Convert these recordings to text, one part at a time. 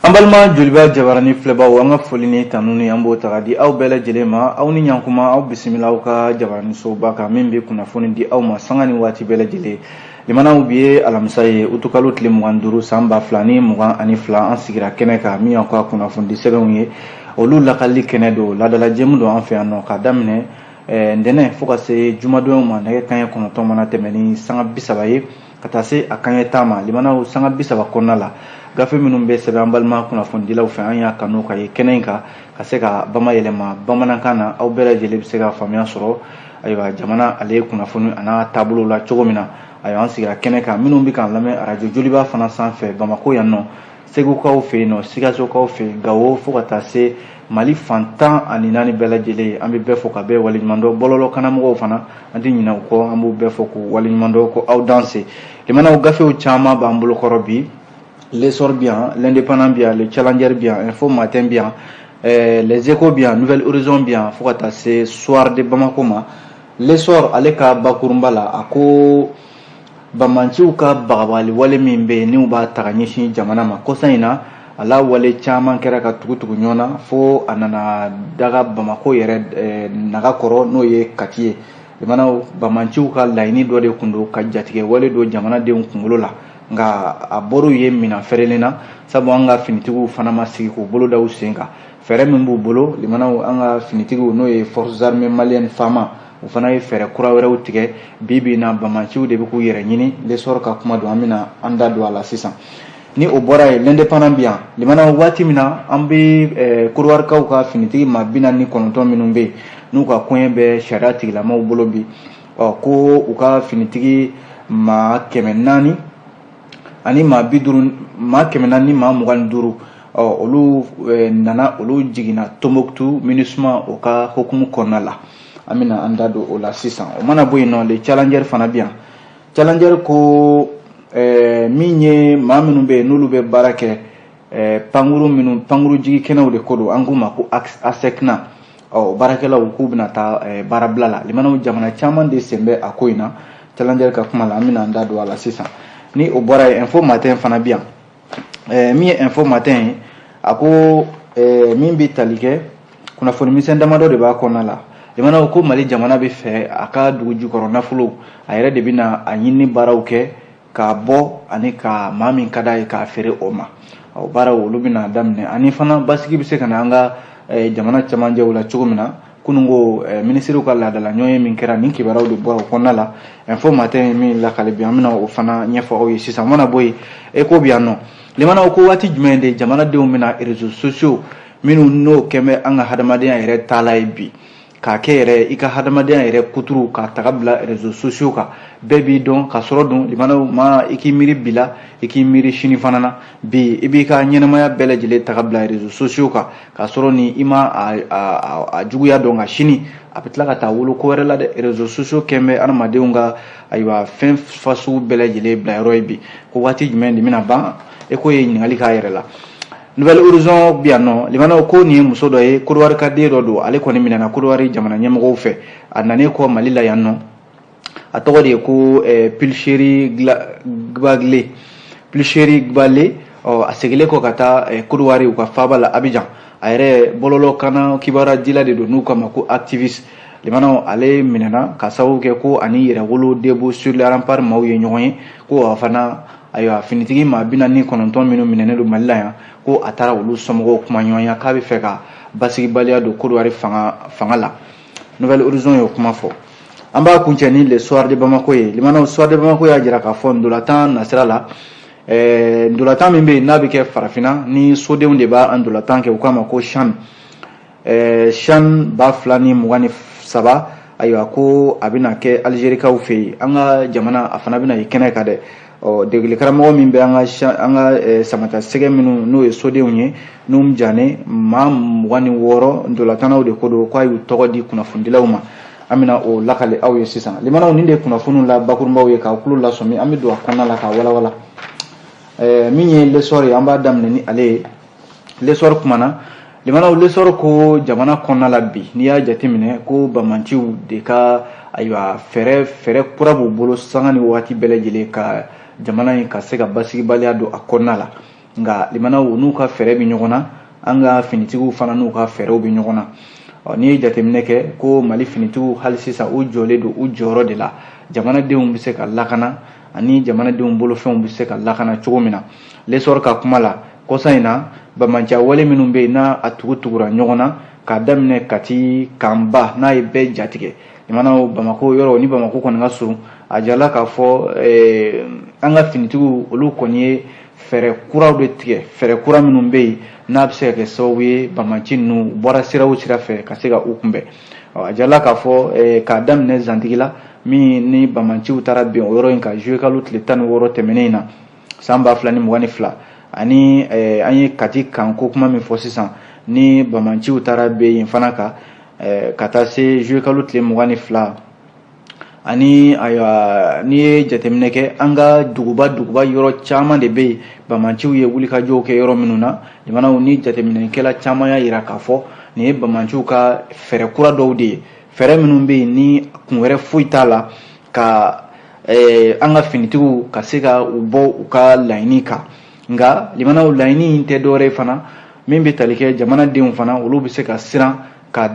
Ambalma joliba jabarani filɛbaw an ka foli ni tanu ni an b'o taga di aw bɛɛ lajɛlen ma aw ni ɲankuma aw bisimila aw ka jabarani soba kan min bɛ kunnafoni di aw ma sanga ni waati bɛɛ lajɛlen limanaw bi ye alamisa ye utukalo tile 25 san 2022 an sigira kɛnɛ kan min y'aw ka kunnafoni di sɛbɛnw ye olu lakali kɛnɛ don ladala jɛmu don an fɛ yan nɔ ka daminɛ ntɛnɛn fo ka se jumadon ma nɛgɛ kanɲɛ 9 mana tɛmɛ ni sanga 30 ye ka taa se a kanɲɛ 10 ma limanaw sanga 30 kɔnɔna la gafe minnu bɛ sɛbɛn an balima kunnafonidilaw fɛ an y'a kanu ka ye kɛnɛ in kan ka se ka bamayɛlɛma bamanankan na aw bɛɛ lajɛlen bɛ se ka faamuya sɔrɔ ayiwa jamana ale kunnafoni a n'a taabolo la cogo min na ayiwa an sigira kɛnɛ kan minnu bɛ k'an lamɛn arajo joliba fana sanfɛ Bamako yan nɔ Segukaw fɛ yen nɔ Sikasokaw fɛ Gawo fo ka taa se Mali fantan ani naani bɛɛ lajɛlen an bɛ bɛɛ fɔ ka bɛɛ waleɲuman dɔn bɔlɔlɔ kanamɔgɔw fana an tɛ ɲinɛ u kɔ an b'u bɛɛ fɔ k'u waleɲuman dɔn ko aw danse limanaw gafew caman b'an bolokɔrɔ bi l'essor bien, l'indépendant bien, le challenger bien, info matin bien, les échos bien, nouvelle horizon bien, faut que c'est soir de Bamako ma. L'essor ale ka bakurumba la ako bamanchiw ka bagabali wale min be ni u b'a taga ɲɛsin jamana ma kosa in na ala wale caman kɛra ka tugutugu ɲɔgɔn na fo a nana daga Bamako yɛrɛ naga kɔrɔ n'o ye Kati ye limanaw bamanchiw ka laɲini dɔ de kun don ka jatigɛ wale don jamanadenw kunkolo la nga a bɔr'u ye mina fɛrɛlen na sabu an ka finitigiw fana ma sigi k'u bolo da u sen kan fɛrɛ min b'u bolo limanaw an ka finitigiw n'o ye forces armées maliennes fama u fana ye fɛrɛ kura wɛrɛw tigɛ bi na bamanciw de bɛ k'u yɛrɛ ɲini l'essor ka kuma don an bɛna an da don a la sisan ni o bɔra ye l'indépendant bi yan limanaw waati min na an bɛ Korowari ka finitigi maa 49 minnu bɛ yen n'u ka koɲɛ bɛ sariya tigilamaw bolo bi ko u ka finitigi maa 400 ani maa 50 maa 400 ni maa 25 olu nana olu jiginna Tombouctou MINUSMA o ka hukumu kɔnɔna la an bɛna an da don o la sisan o mana bɔ yen nɔ le challenger fana bɛ yan challenger ko min ye maa minnu bɛ yen n'olu bɛ baara kɛ pankuru jigi kɛnɛw de ko don an k'u ma ko ASECNA baarakɛlaw k'u bɛna taa baarabila la limanaw jamana caman de sen bɛ a ko in na challenger ka kuma la an bɛna an da don a la sisan ni o bɔra ye info matin fana bi yan min ye info matin ye a ko min bɛ tali kɛ kunnafoni misɛn damadɔ de b'a kɔnɔna la limanaw ko Mali jamana bɛ fɛ a ka dugu jukɔrɔ nafolo a yɛrɛ de bɛna a ɲini baaraw kɛ k'a bɔ ani ka maa min ka d'a ye k'a feere o ma o baaraw olu bɛna daminɛ ani fana basigi bɛ se ka na an ka jamana cɛmancɛw la cogo min na kunun ko minisiriw ka laadala ɲɔgɔn min kɛra nin kibaruyaw de bɔra o kɔnɔna la info matin min lakale bi an bɛna o fana ɲɛfɔ aw ye sisan mana bɔ yen eko bi yan nɔ limanaw ko waati jumɛn de jamanadenw bɛna réseaux sociaux minnu n'o kɛ bɛ an ka hadamadenya yɛrɛ taala ye bi k'a kɛ yɛrɛ i ka hadamadenya yɛrɛ kuturu k'a taga bila réseaux sociaux kan bɛɛ b'i dɔn ka sɔrɔ dun limanaw ma i k'i miiri bi la i k'i miiri sini fana na bi i b'i ka ɲɛnamaya bɛɛ lajɛlen taga bila réseaux sociaux kan k'a sɔrɔ ni i ma a juguya dɔn ka sini a bɛ tila ka taa wolo ko wɛrɛ la dɛ réseaux sociaux kɛ bɛ adamadenw ka ayiwa fɛn fasugu bɛɛ lajɛlen bila yɔrɔ ye bi ko waati jumɛn de bɛna ban e ko ye ɲininkali k'a yɛrɛ la nouvelle horizon bi yan nɔ limanaw ko nin ye muso dɔ ye Korowari ka den dɔ don ale kɔni minɛna Korowari jamana ɲɛmɔgɔw fɛ a nanen kɔ Mali la yan nɔ a tɔgɔ de ye ko Pulchérie Gbale a seginnen kɔ ka taa Korowari u ka faaba la Abidjan a yɛrɛ bɔlɔlɔ kana kibaruya dila de don n'u kama ko activiste limanaw ale minɛna ka sababu kɛ ko ani yɛrɛwolo debo sur les remparts maaw ye ɲɔgɔn ye ko a fana ayiwa finitigi maa 49 minnu minɛnen don Mali la yan ko a taara olu somɔgɔw kuma ɲɔgɔnya k'a bɛ fɛ ka basigibaliya don Korowari fanga la nouvelle horizon y'o kuma fɔ an b'a kuncɛ ni le soir de Bamako ye limanaw soir de Bamako y'a jira k'a fɔ ndolatan nasira la ndolatan min bɛ yen n'a bɛ kɛ farafinna ni sodenw de b'a ndolatan kɛ u k'a ma ko CHAN 2023 ayiwa ko a bɛna kɛ Algérikaw fɛ yen an ka jamana a fana bɛna ye kɛnɛ kan dɛ degeli karamɔgɔ min bɛ an ka samata sɛgɛ minnu n'o ye sodenw ye n'u jannen maa 26 ndolatannaw de ko don k'a y'u tɔgɔ di kunnafonidilaw ma an bɛna o lakale aw ye sisan limanaw nin de ye kunnafoniw la bakurunbaw ye k'aw tulo lasɔmi an bɛ don a kɔnɔna la k'a walawala min ye l'essor ye an b'a daminɛ ni ale ye l'essor kumana limanaw l'essor ko jamana kɔnɔna la bi n'i y'a jateminɛ ko bamanciw de ka ayiwa fɛrɛ kura b'u bolo sanga ni waati bɛɛ lajɛlen ka jamana in ka se ka basigibaliya don a kɔnɔna la nga limana n'u ka fɛɛrɛ bi ɲɔgɔn na an ka finitigiw fana n'u ka fɛɛrɛw bi ɲɔgɔn na n'i ye jateminɛ kɛ ko Mali finitigiw hali sisan u jɔlen don u jɔyɔrɔ de la jamanadenw bɛ se ka lakana ani jamanadenw bolofɛnw bɛ se ka lakana cogo min na l'essor ka kuma la kɔsa in na bamanciya wale minnu bɛ yen n'a a tugura ɲɔgɔn na k'a daminɛ Kati Kanba n'a ye bɛɛ jatigɛ limana Bamako yɔrɔ ni Bamako kɔni ka surun a jala k'a fɔ an ka finitigiw olu kɔni ye fɛɛrɛ kuraw de tigɛ fɛɛrɛ kura minnu bɛ yen n'a bɛ se ka kɛ sababu ye bamanci ninnu bɔra sira o sira fɛ ka se ka u kunbɛn a jala k'a fɔ k'a daminɛ Zantigi la min ni bamanciw taara bɛn o yɔrɔ in kan juillet kalo tile 16 tɛmɛnen in na san 2022 ani an ye Kati Kanko kuma min fɔ sisan ni bamanciw taara bɛn yen fana kan ka taa se juillet kalo tile 22 ani ayiwa n'i ye jateminɛ kɛ an ka duguba yɔrɔ caman de bɛ yen bamanciw ye wulikajɔw kɛ yɔrɔ minnu na jamanaw ni jateminɛkɛla caman y'a jira k'a fɔ nin ye bamanciw ka fɛɛrɛ kura dɔw de ye fɛɛrɛ minnu bɛ yen ni kun wɛrɛ foyi t'a la ka an ka finitigiw ka se ka u bɔ u ka laɲini kan nka limanaw laɲini in tɛ dɔwɛrɛ fana min bɛ tali kɛ jamanadenw fana olu bɛ se ka siran ka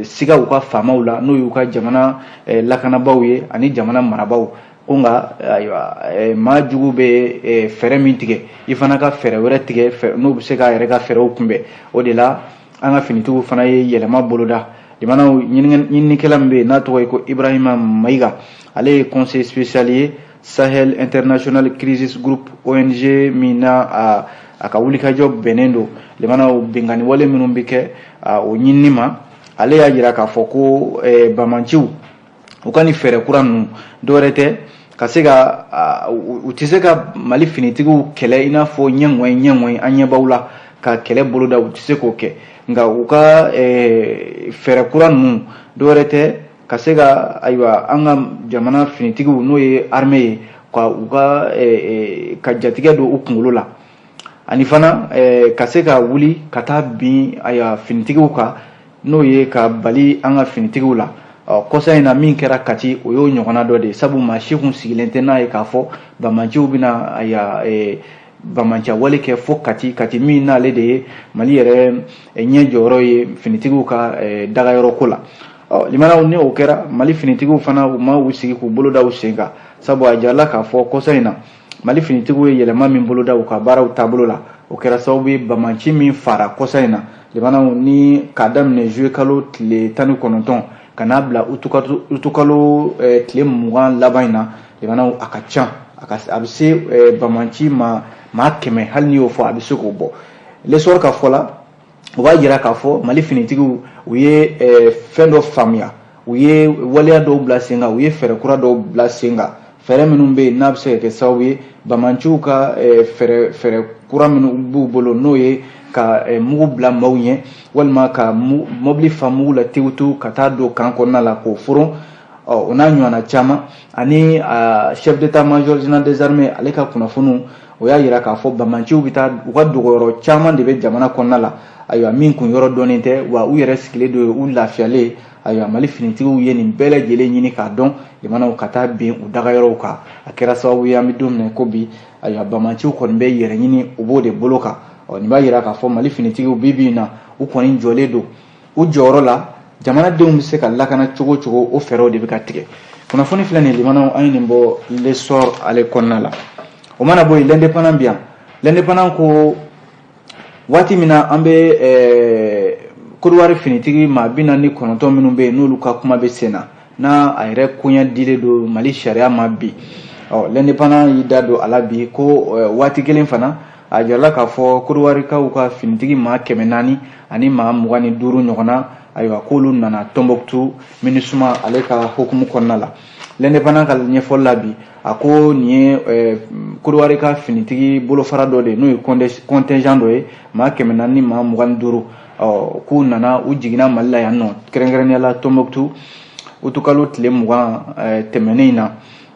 siga u ka faamaw la n'o y'u ka jamana lakanabaw ye ani jamana marabaw ko nka ayiwa maa jugu bɛ fɛɛrɛ min tigɛ i fana ka fɛɛrɛ wɛrɛ tigɛ n'o bɛ se k'a yɛrɛ ka fɛɛrɛw kunbɛn o de la an ka finitigiw fana ye yɛlɛma boloda limanaw ɲininikɛla min bɛ yen n'a tɔgɔ ye ko Ibrahima Mayiga ale ye conseil spécial ye Sahel International Crisis Group ONG min na a ka wulikajɔ bɛnnen don limanaw bengani wale minnu bɛ kɛ o ɲinini ma ale y'a jira k'a fɔ ko bamanciw u ka ni fɛɛrɛ kura ninnu dɔwɛrɛ tɛ ka se ka u tɛ se ka Mali finitigiw kɛlɛ i n'a fɔ ɲɛŋɔɲɛ an ɲɛbaw la ka kɛlɛ boloda u tɛ se k'o kɛ nka u ka fɛɛrɛ kura ninnu dɔwɛrɛ tɛ ka se ka ayiwa an ka jamana finitigiw n'o ye armée ye ka u ka jatigɛ don u kunkolo la ani fana ka se ka wuli ka taa bin ayiwa finitigiw kan n'o ye ka bali an ka finitigiw la kɔsa in na min kɛra Kati o y'o ɲɔgɔnna dɔ de ye sabu maa si kun sigilen tɛ n'a ye k'a fɔ bamanciw bɛna ayiwa bamanciya wale kɛ fo Kati min n'ale de ye Mali yɛrɛ ɲɛ jɔyɔrɔ ye finitigiw ka dagayɔrɔ ko la limanaw ni o kɛra Mali finitigiw fana u ma u sigi k'u bolo da u sen kan sabu a jala k'a fɔ kɔsa in na Mali finitigiw ye yɛlɛma min bolo da u ka baaraw taabolo la o kɛra sababu ye bamanci min fara kɔsa in na limanaw ni k'a daminɛ juillet kalo tile 19 ka n'a bila utukalo tile 20 laban in na limanaw a ka ca a bɛ se bamanci maa 100 hali n'i y'o fɔ a bɛ se k'o bɔ l'essor ka fɔ la u b'a jira k'a fɔ Mali finitigiw u ye fɛn dɔ faamuya u ye waleya dɔw bila sen kan u ye fɛɛrɛ kura dɔw bila sen kan fɛɛrɛ minnu bɛ yen n'a bɛ se ka kɛ sababu ye bamanciw ka fɛɛrɛ kura minnu b'u bolo n'o ye ka mugu bila maaw ɲɛ walima ka mobili fa mugu la tewu ka taa don kan kɔnɔna la k'o foron o n'a ɲɔgɔnna caman ani chef d'état-major général des armées ale ka kunnafoniw o y'a jira k'a fɔ bamanciw bɛ taa u ka dogoyɔrɔ caman de bɛ jamana kɔnɔna la ayiwa min kun yɔrɔ dɔnnen tɛ wa u yɛrɛ sigilen don u lafiyalen ayiwa Mali finitigiw ye nin bɛɛ lajɛlen ɲini k'a dɔn jamanaw ka taa bin u dagayɔrɔw kan a kɛra sababu ye an bɛ don min na ko bi ayiwa bamanciw kɔni bɛ yɛrɛ ɲini u b'o de bolo kan nin b'a jira k'a fɔ Mali finitigiw bi in na u kɔni jɔlen don u jɔyɔrɔ la jamanadenw bɛ se ka lakana cogo cogo o fɛɛrɛw de bɛ ka tigɛ kunnafoni filɛ nin limanaw an ye nin bɔ l'essor ale kɔnɔna la o mana bɔ yen l'indépendant bi yan l'indépendant ko waati min na an bɛ Côte d'Ivoire finitigi maa 49 minnu bɛ yen n'olu ka kuma bɛ sen na n'a a yɛrɛ koɲɛ dilen don Mali sariya ma bi l'indépendant y'i da don a la bi ko waati kelen fana a jirala k'a fɔ Côte d'Ivoirekaw ka finitigi maa 400 ani maa 25 ɲɔgɔnna ayiwa k'olu nana Tombouctou MINUSMA ale ka hukumu kɔnɔna la l'indépendant ka ɲɛfɔli la bi a ko nin ye Côte d'Ivoire ka finitigi bolofara dɔ de n'o ye contingent dɔ ye maa 400 ni maa 25 k'u nana u jiginna Mali la yan nɔ kɛrɛnkɛrɛnnenya la Tombouctou utukalo tile 20 tɛmɛnen in na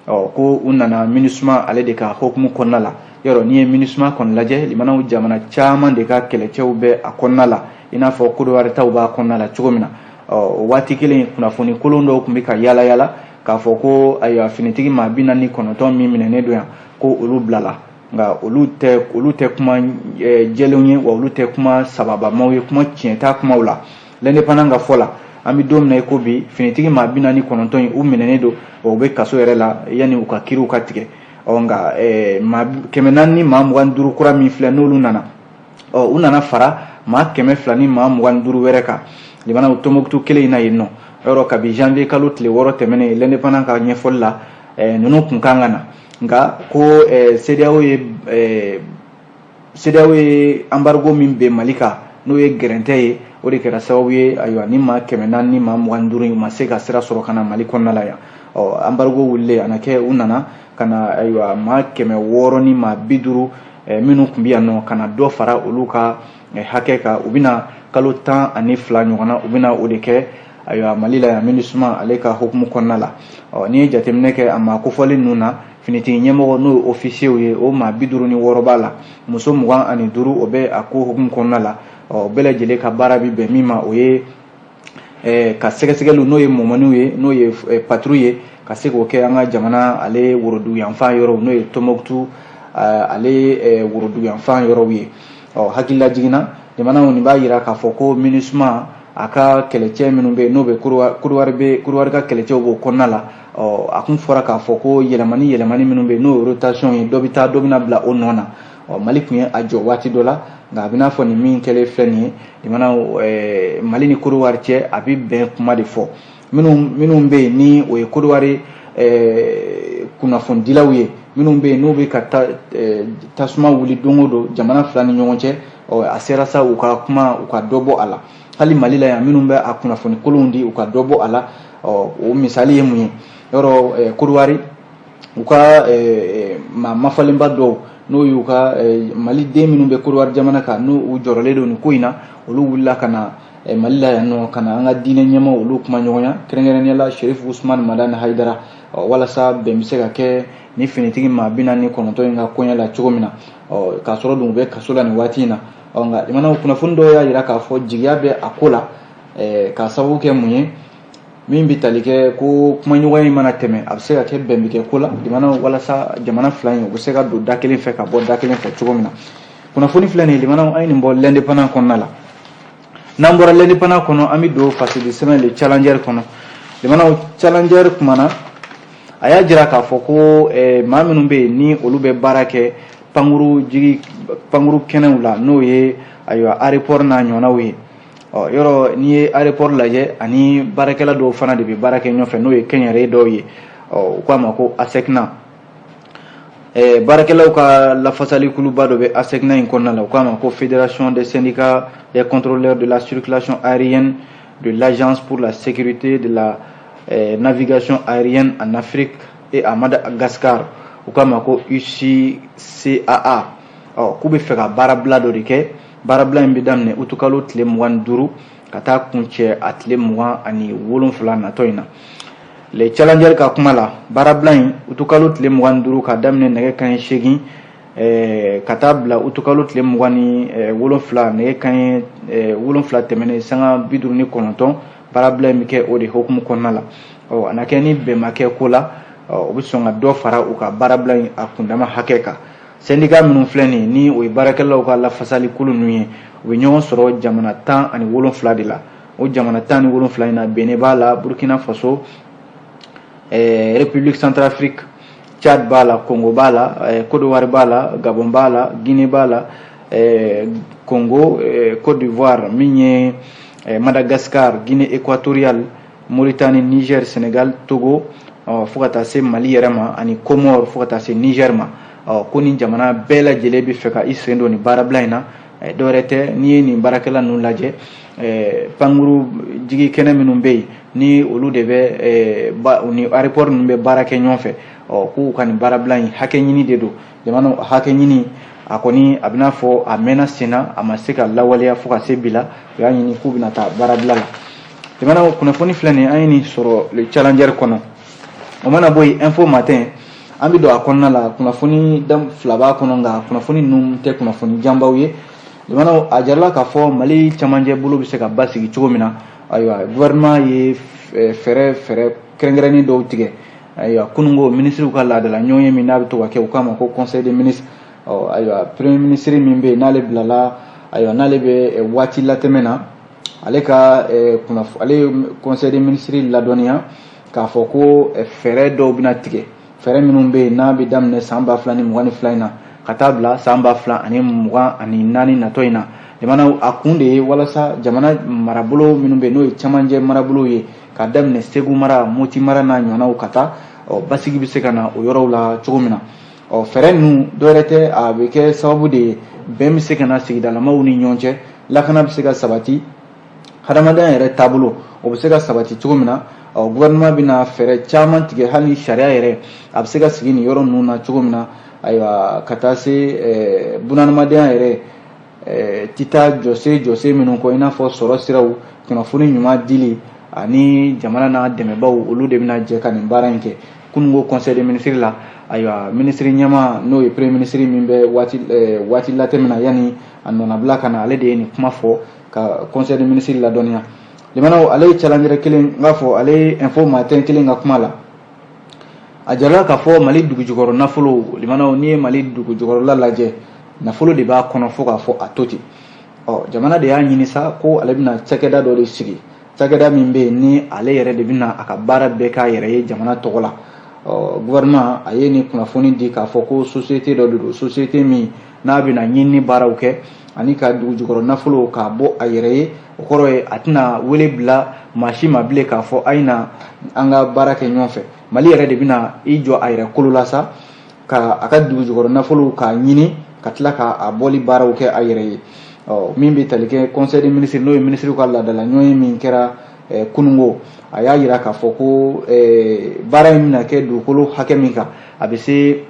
ko u nana MINUSMA ale de ka hukumu kɔnɔna la yɔrɔ n'i ye MINUSMA kɔni lajɛ limanaw jamana caman de ka kɛlɛcɛw bɛ a kɔnɔna la i n'a fɔ Côte d'Ivoire taw b'a kɔnɔna la cogo min na waati kelen kunnafoni kolon dɔw tun bɛ ka yala yala k'a fɔ ko ayiwa finitigi maa 49 min minɛnen don yan ko olu bilala nka olu tɛ kuma jɛlenw ye wa olu tɛ kuma sababamaw ye kuma tiɲɛta kumaw la l'indépendant ka fɔ la an bɛ don min na i ko bi finitigi maa 49 in u minɛnen don wa u bɛ kaso yɛrɛ la yanni u ka kiiriw ka tigɛ nka 400 ni maa 25 kura min filɛ n'olu nana u nana fara maa 200 ni maa 25 wɛrɛ kan limana u Tombouctou kelen in na yen nɔ yɔrɔ kabi janvier kalo tile 6 tɛmɛnen l'indépendant ka ɲɛfɔli la ninnu kun kan ka na nka ko CEDEAO ye embargo min bɛ Mali kan n'o ye gɛrɛntɛ ye o de kɛra sababu ye ayiwa ni maa 400 ni maa 25 ma se ka sira sɔrɔ ka na Mali kɔnɔna la yan embargo wulilen a na kɛ u nana ka na ayiwa maa 600 ni maa 50 minnu tun bɛ yan nɔ ka na dɔ fara olu ka hakɛ kan u bɛna kalo 12 ɲɔgɔn na u bɛna o de kɛ ayiwa Mali la yan MINUSMA ale ka hukumu kɔnɔna la n'i ye jateminɛ kɛ a maa kofɔli ninnu na finitigi ɲɛmɔgɔ n'o ye officier ye o maa 56 b'a la muso 25 o bɛ a ko hukumu kɔnɔna la bɛɛ lajɛlen ka baara bi bɛn min ma o ye ka sɛgɛsɛgɛliw n'o ye mɔmɔniw ye n'o ye patrouille ye ka se k'o kɛ an ka jamana ale worodu yanfan yɔrɔw n'o ye Tombouctou ale worodu yanfan yɔrɔw ye hakilila jiginna jamanaw nin b'a yira k'a fɔ ko MINUSMA a ka kɛlɛcɛ minnu bɛ n'o bɛ Côte-d'Ivoire ka kɛlɛcɛw b'o kɔnɔna la a kun fɔra k'a fɔ ko yɛlɛmani minnu bɛ n'o ye rotation ye dɔ bɛ taa dɔ bɛna bila o nɔ na Mali tun ye a jɔ waati dɔ la nka a bɛ n'a fɔ nin min kɛlen filɛ nin ye Mali ni Côte-d'Ivoire cɛ a bɛ bɛn kuma de fɔ minnu bɛ yen ni o ye Côte-d'Ivoire kunnafonidilaw ye minnu bɛ yen n'u bɛ ka tasuma wuli don o don jamana fila ni ɲɔgɔn cɛ a sera sa u ka kuma u ka dɔ bɔ a la hali Mali la yan minnu bɛ a kunnafoni kolonw di u ka dɔ bɔ a la o misali ye mun ye yɔrɔ Côte-d'Ivoire u ka mafalenba dɔw n'o y'u ka Mali den minnu bɛ Côte-d'Ivoire jamana kan n'u jɔrɔlen don nin ko in na olu wulila ka na Mali la yan nɔ ka na an ka diinɛ ɲɛmaaw olu kuma ɲɔgɔnya kɛrɛnkɛrɛnnenya la Cherif Ousmane Madani Haidara walasa bɛn bɛ se ka kɛ ni finitigi maa 49 in ka koɲɛ la cogo min na k'a sɔrɔ dun u bɛ kaso la nin waati in na nka jamana kunnafoni dɔw y'a jira k'a fɔ jigiya bɛ a ko la k'a sababu kɛ mun ye min bɛ tali kɛ ko kumaɲɔgɔnya in mana tɛmɛ a bɛ se ka kɛ bɛn bɛ kɛ ko la walasa jamana fila in u bɛ se ka don da kelen fɛ ka bɔ da kelen fɛ cogo min na kunnafoni filɛ nin ye an ye nin bɔ l'indépendant kɔnɔna la n'an bɔra l'indépendant kɔnɔ an bɛ don fasidi sɛbɛn le challenger kɔnɔ challenger kumana a y'a jira k'a fɔ ko maa minnu bɛ yen ni olu bɛ baara kɛ pankuru kɛnɛw la n'o ye ayiwa aéroport n'a ɲɔgɔnnaw ye yɔrɔ n'i ye aéroport lajɛ ani baarakɛla dɔw fana de bɛ baara kɛ ɲɔgɔn fɛ n'o ye kɛnyɛrɛye dɔw ye u k'a ma ko ASECNA baarakɛlaw ka lafasali kuluba dɔ bɛ ASECNA in kɔnɔna la u k'a ma ko Fédération des syndicats des contrôleurs de la circulation aérienne de l'Agence pour la sécurité de la navigation aérienne en Afrique et à Madagascar u k'a ma ko UCCAA k'u bɛ fɛ ka baarabila dɔ de kɛ baarabila in bɛ daminɛ utukalo tile 25 ka taa kuncɛ a tile 27 natɔ in na le challenger ka kuma la baarabila in utukalo tile 25 ka daminɛ nɛgɛ kanɲɛ 8 ka taa bila utukalo tile 27 nɛgɛ kanɲɛ 7 tɛmɛnen sanga 59 baarabila in bɛ kɛ o de hukumu kɔnɔna la a na kɛ ni bɛn ma kɛ ko la u bɛ sɔn ka dɔ fara u ka baarabila in a kundama hakɛ kan syndicat minnu filɛ nin ni o ye baarakɛlaw ka lafasali kulu ninnu ye u bɛ ɲɔgɔn sɔrɔ jamana 17 de la o jamana 17 in na Benin b'a la Burkina Faso République Centrafrique Tchad b'a la Congo b'a la Côte d'Ivoire b'a la Gabon b'a la Guinée b'a la Congo Côte d'Ivoire min ye Madagascar Guinée équatoriale Mauritanie Niger Sénégal Togo fo ka taa se Mali yɛrɛ ma ani Comore fo ka taa se Niger ma ko ni jamana bɛɛ lajɛlen bɛ fɛ ka i sen don nin baarabila in na dɔwɛrɛ tɛ n'i ye nin baarakɛla ninnu lajɛ pankuru jigi kɛnɛ minnu bɛ yen ni olu de bɛ ni aéroport ninnu bɛ baara kɛ ɲɔgɔn fɛ k'u ka nin baarabila in hakɛ ɲini de don jamana hakɛ ɲini a kɔni a bɛ n'a fɔ a mɛnna sen na a ma se ka lawaleya fo ka se bi la u y'a ɲini k'u bɛna taa baarabila la jamana kunnafoni filɛ nin an ye nin sɔrɔ le challenger kɔnɔ o mana bɔ yen info matin an bɛ don a kɔnɔna la kunnafoni fila b'a kɔnɔ nka kunnafoni ninnu tɛ kunnafoni janbaw ye jamana a jarala k'a fɔ Mali cɛmancɛ bolo bɛ se ka basigi cogo min na ayiwa gouvernement ye fɛɛrɛ kɛrɛnkɛrɛnnen dɔw tigɛ ayiwa kunungo ministres ka laadala ɲɔgɔnye min n'a bɛ to ka kɛ u k'a ma ko conseil des ministres ayiwa premier ministre min bɛ n'ale bilala ayiwa n'ale bɛ waati latɛmɛ na ale ka ale conseil des ministres ladɔnniya k'a fɔ ko fɛɛrɛ dɔw bɛna tigɛ fɛɛrɛ minnu bɛ yen n'a bɛ daminɛ san 2022 in na ka taa bila san 2024 natɔ in na jamana a kun de ye walasa jamana marabolo minnu bɛ yen n'o ye cɛmancɛ marabolo ye ka daminɛ Segu mara Moti mara n'a ɲɔgɔnnaw ka taa basigi bɛ se ka na o yɔrɔw la cogo min na fɛɛrɛ ninnu dɔwɛrɛ tɛ a bɛ kɛ sababu de ye bɛn bɛ se ka na sigidalamaw ni ɲɔgɔn cɛ lakana bɛ se ka sabati hadamadenya yɛrɛ taabolo o bɛ se ka sabati cogo min na gouvernement bɛna fɛɛrɛ caman tigɛ hali sariya yɛrɛ a bɛ se ka sigi nin yɔrɔ ninnu na cogo min na ayiwa ka taa se bunahadamadenya yɛrɛ tɛ taa jɔse minnu kɔ i n'a fɔ sɔrɔ siraw kunnafoni ɲuman dili ani jamana n'a dɛmɛbaw olu de bɛna jɛ ka nin baara in kɛ kunungo conseil des ministres la ayiwa ministre ɲɛma n'o ye premier ministre min bɛ waati latɛmɛ na yanni a nɔnabila ka na ale de ye nin kuma fɔ ka conseil des ministres ladɔnniya limanaw ale ye challenge kelen n k'a fɔ ale ye info matin kelen ka kuma la a jarala k'a fɔ Mali dugujukɔrɔ nafolo limanaw n'i ye Mali dugujukɔrɔla lajɛ nafolo de b'a kɔnɔ fo k'a fɔ a to ten jamana de y'a ɲini sa ko ale bɛna cakɛda dɔ de sigi cakɛda min bɛ yen ni ale yɛrɛ de bɛna a ka baara bɛɛ k'a yɛrɛ ye jamana tɔgɔ la gouvernement a ye nin kunnafoni di k'a fɔ ko société dɔ de don société min n'a bɛna ɲini baaraw kɛ ani ka dugujukɔrɔ nafolo k'a bɔ a yɛrɛ ye o kɔrɔ ye a tɛna wele bila maa si ma bilen k'a fɔ a ye na an ka baara kɛ ɲɔgɔn fɛ Mali yɛrɛ de bɛna i jɔ a yɛrɛ kolo la sa ka a ka dugujukɔrɔ nafolo k'a ɲini ka tila k'a bɔli baaraw kɛ a yɛrɛ ye min bɛ tali kɛ conseil des ministres n'o ye ministre ka laadala ɲɔgɔn ye min kɛra kunungo a y'a jira k'a fɔ ko baara in bɛna kɛ dugukolo hakɛ min kan a bɛ se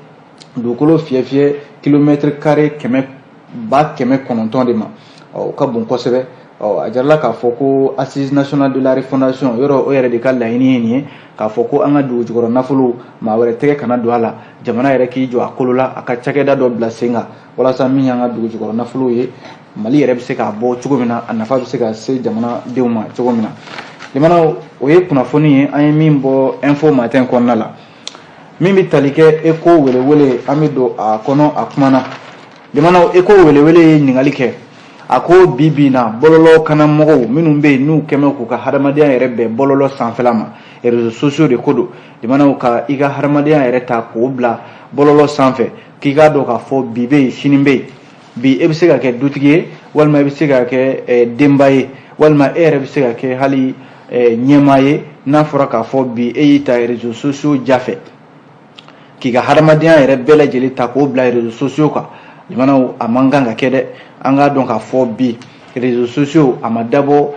dugukolo fiyɛ kilomètre carré 900 de ma o ka bon kosɛbɛ a jarala k'a fɔ ko assise nationale de la refondation yɔrɔ o yɛrɛ de ka laɲini ye nin ye k'a fɔ ko an ka dugujukɔrɔ nafolo maa wɛrɛ tɛgɛ kana don a la jamana yɛrɛ k'i jɔ a kolo la a ka cakɛda dɔ bila sen kan walasa min y'an ka dugujukɔrɔ nafolo ye Mali yɛrɛ bɛ se k'a bɔ cogo min na a nafa bɛ se ka se jamanadenw ma cogo min na limanaw o ye kunnafoni ye an ye min bɔ info matin kɔnɔna la min bɛ tali kɛ ECHO welewele an bɛ don a kɔnɔ a kuma na limanaw ECHO welewele ye ɲininkali kɛ a ko bi bi in na bɔlɔlɔ kanamɔgɔw minnu bɛ yen n'u kɛmɛ k'u ka hadamadenya yɛrɛ bɛn bɔlɔlɔ sanfɛla ma réseaux sociaux de ko don limanaw ka i ka hadamadenya yɛrɛ ta k'o bila bɔlɔlɔ sanfɛ k'i k'a dɔn k'a fɔ bi bɛ yen sini bɛ yen bi e bɛ se ka kɛ dutigi ye walima e bɛ se ka kɛ denba ye walima e yɛrɛ bɛ se ka kɛ hali ɲɛmaa ye n'a fɔra k'a fɔ bi e y'i ta réseaux sociaux jafɛ k'i ka hadamadenya yɛrɛ bɛɛ lajɛlen ta k'o bila réseaux sociaux kan limanaw a man kan ka kɛ dɛ an k'a dɔn k'a fɔ bi réseaux sociaux a ma dabɔ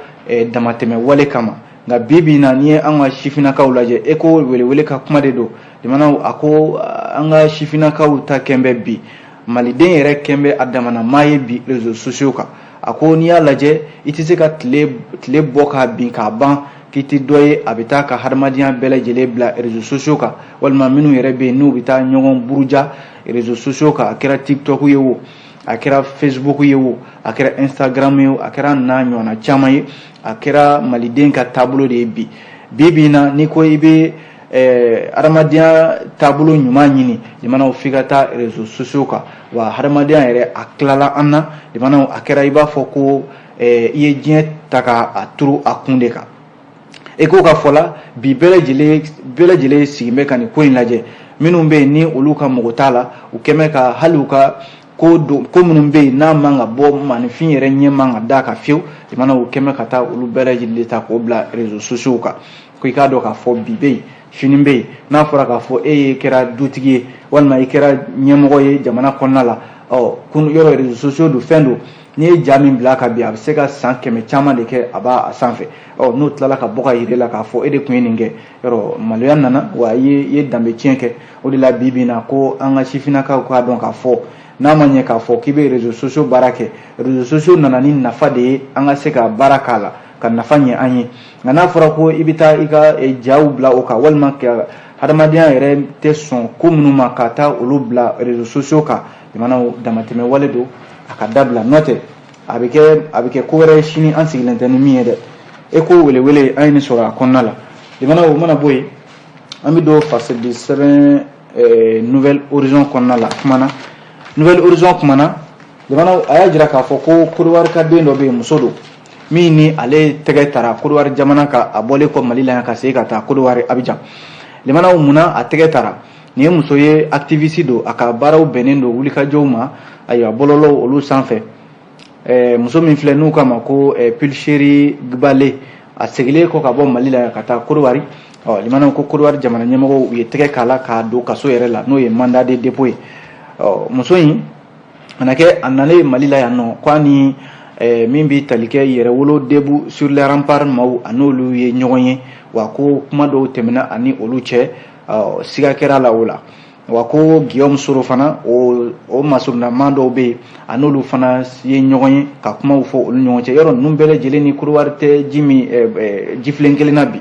damatɛmɛ wale kama nka bi bi in na n'i ye an ka sifinnakaw lajɛ ECHO welewele ka kuma de don limanaw a ko an ka sifinnakaw ta kɛn bɛ bi maliden yɛrɛ kɛn bɛ a damana maa ye bi réseaux sociaux kan a ko n'i y'a lajɛ i tɛ se ka tile bɔ k'a bin k'a ban k'i tɛ dɔ ye a bɛ taa ka hadamadenya bɛɛ lajɛlen bila réseaux sociaux kan walima minnu yɛrɛ bɛ yen n'u bɛ taa ɲɔgɔn buruja réseaux sociaux kan a kɛra TikTok ye o a kɛra Facebook ye o a kɛra Instagram ye o a kɛra n'a ɲɔgɔnna caman ye a kɛra maliden ka taabolo de ye bi bi in na n'i ko i bɛ hadamadenya taabolo ɲuman ɲini limanaw f'i ka taa réseaux sociaux kan wa hadamadenya yɛrɛ a tilala an na limanaw a kɛra i b'a fɔ ko i ye diɲɛ ta k'a turu a kun de kan ECHO ka fɔ la bi bɛɛ lajɛlen sigilen bɛ ka nin ko in lajɛ minnu bɛ yen ni olu ka mɔgɔ t'a la u kɛmɛ ka hali u ka ko minnu bɛ yen n'a man ka bɔ maninfin yɛrɛ ɲɛ man ka da ka fiyewu limanaw u kɛmɛ ka taa olu bɛɛ lajɛlen ta k'o bila réseaux sociaux kan ko i k'a dɔn k'a fɔ bi bɛ yen sini bɛ yen n'a fɔra k'a fɔ e ye kɛra dutigi ye walima i kɛra ɲɛmɔgɔ ye jamana kɔnɔna la yɔrɔ réseaux sociaux don fɛn don n'i ye ja min bila ka bin a bɛ se ka san 100 caman de kɛ a b'a sanfɛ n'o tilala ka bɔ ka yir'e la k'a fɔ e de tun ye nin kɛ yɔrɔ maloya nana wa i ye danbe tiɲɛ kɛ o de la bi bi in na ko an ka sifinnakaw k'a dɔn k'a fɔ n'a ma ɲɛ k'a fɔ k'i bɛ réseaux sociaux baara kɛ réseaux sociaux nana ni nafa de ye an ka se ka baara k'a la ka nafa ɲɛ an ye nka n'a fɔra ko i bɛ taa i ka jaw bila o kan walima ka hadamadenya yɛrɛ tɛ sɔn ko minnu ma ka taa olu bila réseaux sociaux kan limanaw damatɛmɛ wale don a ka dabila n'o tɛ a bɛ kɛ ko wɛrɛ ye sini an sigilen tɛ ni min ye dɛ ECHO welewele an ye nin sɔrɔ a kɔnɔna la limanaw o mana bɔ yen an bɛ don faso de sɛbɛn nouvelle horizon kɔnɔna la kuma na Nouvelle Horizon kumana limana aya jira k'a fɔ ko Côte d'Ivoire ka den dɔ bɛ yen muso don min ni ale tɛgɛ tara Côte d'Ivoire jamana ka a bɔlen kɔ Mali la yan ka segin ka taa Côte d'Ivoire Abidjan limana munna a tɛgɛ tara ni ye muso ye activiste don a ka baaraw bɛnnen don wulikajɔw ma ayiwa bɔlɔlɔw olu sanfɛ muso min filɛ n'u k'a ma ko Pulchérie Gbale a segilen kɔ ka bɔ Mali la ka taa Côte d'Ivoire limana ko Côte d'Ivoire jamana ɲɛmɔgɔw u ye tɛgɛ k'a la k'a don kaso yɛrɛ la n'o ye mandat de dépôt ye muso in a na kɛ a nalen Mali la yan nɔ ko ni min bɛ tali kɛ yɛrɛwolo debout sur les remparts maaw a n'olu ye ɲɔgɔn ye wa ko kuma dɔw tɛmɛna ani olu cɛ siga kɛra la o la wa ko Guillaume Soro fana o masurunama dɔw bɛ yen a n'olu fana ye ɲɔgɔn ye ka kumaw fɔ olu ɲɔgɔn cɛ yɔrɔ ninnu bɛɛ lajɛlen ni Côte d'Ivoire tɛ jifilen kelen na bi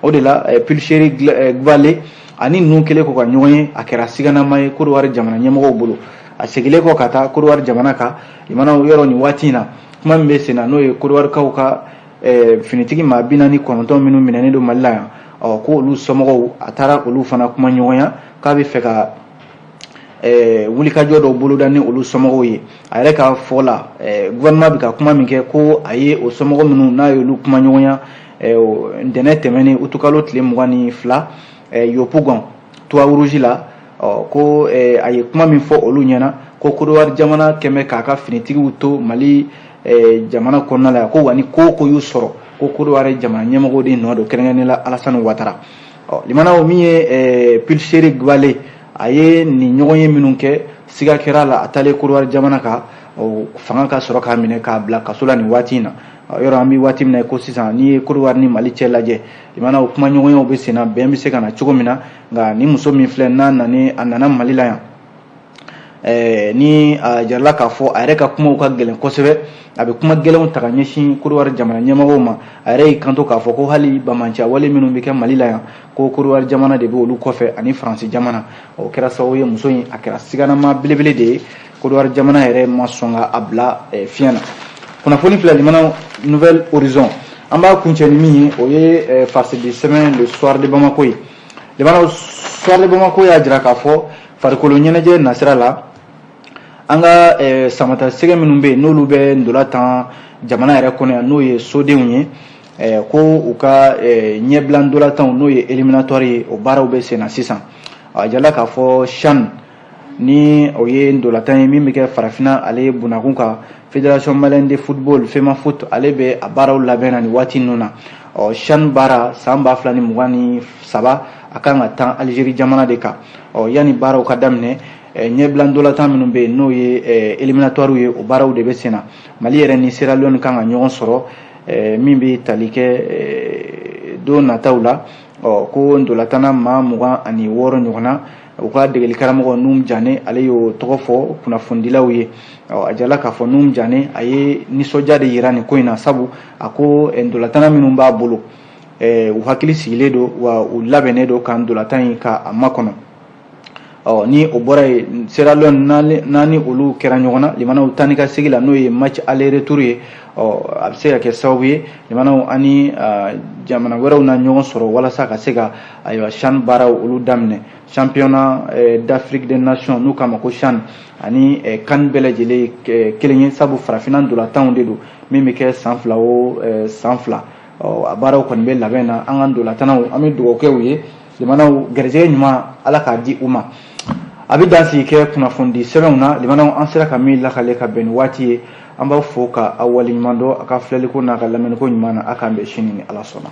o de la Pulchérie Gbale ani ninnu kɛlen kɔ ka ɲɔgɔn ye a kɛra siganama ye Côte d'Ivoire jamana ɲɛmɔgɔw bolo a segilen kɔ ka taa Côte d'Ivoire jamana kan limana yɔrɔ nin waati in na kuma min bɛ sen na n'o ye Côte d'Ivoire kaw ka finitigi maa 49 minnu minɛnen don Mali la yan ko olu somɔgɔw a taara olu fana kuma ɲɔgɔnya k'a bɛ fɛ ka wulikajɔ dɔw boloda ni olu somɔgɔw ye a yɛrɛ ka fɔ la gouvernement bɛ ka kuma min kɛ ko a ye o somɔgɔ minnu n'a ye olu kuma ɲɔgɔnya ntɛnɛn tɛmɛnen utukalo tile 22 Yopougon Toit Rouge la ko a ye kuma min fɔ olu ɲɛna ko Côte d'Ivoire jamana kɛmɛ k'a ka finitigiw to Mali jamana kɔnɔna la ko wa ni ko y'u sɔrɔ ko Côte d'Ivoire jamana ɲɛmɔgɔw de nɔ don kɛrɛnkɛrɛnnen la Alassane Ouattara limana o min ye Pulchérie Gbale a ye nin ɲɔgɔn ye minnu kɛ siga kɛra la a taalen Côte d'Ivoire jamana kan fanga ka sɔrɔ k'a minɛ k'a bila kaso la nin waati in na yɔrɔ an bɛ waati min na ko sisan n'i ye Côte d'Ivoire ni Mali cɛ lajɛ limana o kuma ɲɔgɔnyew bɛ sen na bɛn bɛ se ka na cogo min na nka ni muso min filɛ n'a nana Mali la yan ni a jarala k'a fɔ a yɛrɛ ka kumaw ka gɛlɛn kosɛbɛ a bɛ kuma gɛlɛnw ta ka ɲɛsin Côte d'Ivoire jamana ɲɛmɔgɔw ma a yɛrɛ y'i kanto k'a fɔ ko hali bamanciya wale minnu bɛ kɛ Mali la yan ko Côte d'Ivoire jamana de bɛ olu kɔfɛ ani Faransi jamana o kɛra sababu ye muso in a kɛra siganama belebele de ye Côte d'Ivoire jamana yɛrɛ ma sɔn ka a bila fiɲɛ na kunnafoni filɛ limana Nouvelle Horizon an b'a kuncɛ ni min ye o ye farce du semaine le soir de Bamako ye limana soir de Bamako y'a jira k'a fɔ farikolo ɲɛnajɛ nasira la an ka samata sɛgɛ minnu bɛ yen n'olu bɛ ndolantan jamana yɛrɛ kɔnɔ yan n'o ye sodenw ye ko u ka ɲɛbila ndolantanw n'o ye éliminatoire ye o baaraw bɛ sen na sisan a jala k'a fɔ CHAN ni o ye ndolantan ye min bɛ kɛ farafinna ale bunakun kan Fédération Malienne de Football FEMAFOOT ale bɛ a baaraw labɛn na nin waati ninnu na CHAN baara san 2023 a kan ka taa Algérie jamana de kan yanni baaraw ka daminɛ ɲɛbila ndolantan minnu bɛ yen n'o ye éliminatoire ye o baaraw de bɛ sen na Mali yɛrɛ ni Sierra Leone kan ka ɲɔgɔn sɔrɔ min bɛ tali kɛ don nataw la ko ndolantanna maa 26 ɲɔgɔnna u ka degeli karamɔgɔ Num Jane ale y'o tɔgɔ fɔ kunnafonidilaw ye a jala k'a fɔ Num Jane a ye nisɔndiya de yira nin ko in na sabu a ko ndolantanna minnu b'a bolo u hakili sigilen don wa u labɛnnen don ka ndolantan in ka a makɔnɔ ni o bɔra yen Sierra Leone naani olu kɛra ɲɔgɔn na limanaw tani ka segi la n'o ye match aller retour ye a bɛ se ka kɛ sababu ye limanaw ani jamana wɛrɛw na ɲɔgɔn sɔrɔ walasa ka se ka ayiwa CHAN baaraw olu daminɛ championnat d'Afrique des Nations n'u k'a ma ko CHAN ani CAN bɛɛ lajɛlen kelen ye sabu farafinna ndolantanw de don min bɛ kɛ san 2 o san 2 a baaraw kɔni bɛ labɛn na an ka ndolantannaw an bɛ dugawu kɛ u ye limanaw garijɛgɛ ɲuman ala k'a di u ma a bɛ dan sigi kɛ kunnafoni sɛbɛnw na limanaw an sera ka min lakale ka bɛn ni waati ye an b'a fɔ ka aw waleɲuman dɔn a ka filɛliko n'a ka lamɛniko ɲuman na a k'an bɛn sini ni ala sɔnna